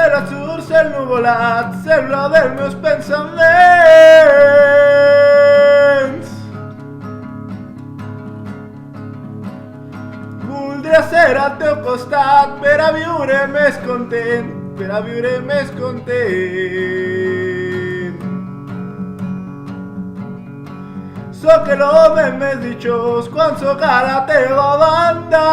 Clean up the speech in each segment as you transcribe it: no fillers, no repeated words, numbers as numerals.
Se la surt, cel nuvolat, sembla dels meus pensaments. Voldria ser al teu costat per a viure més content, per a viure més content. Sóc l'home més dichós quan sóc a la teva banda.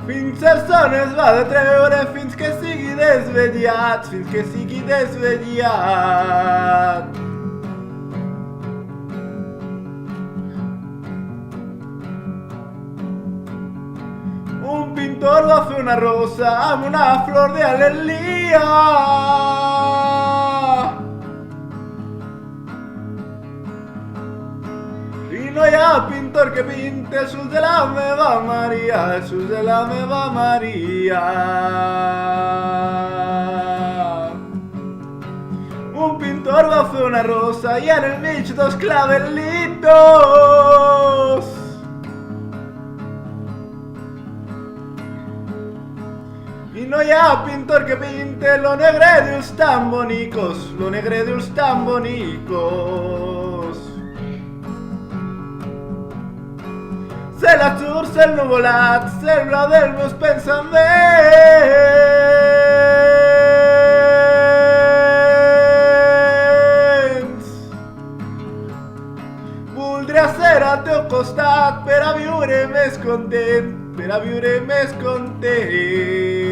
Fins el son es va de treure fins que sigui desvetllat, fins que sigui desvetllat. Un pintor va fer una rosa amb una flor d'al·lelia. I no hi ha pintor que pinte els ulls de la meva Maria, els ulls de la meva Maria. Un pintor va fer una rosa i en el mig dos clavelitos. I no hi ha pintor que pinte lo negre d'ulls tan bonicos, lo negre d'ulls tan bonicos. Se la surt, cel nuvolat, sembla dels meus pensaments. Voldria ser al teu costat per a viure més content, per a viure més content.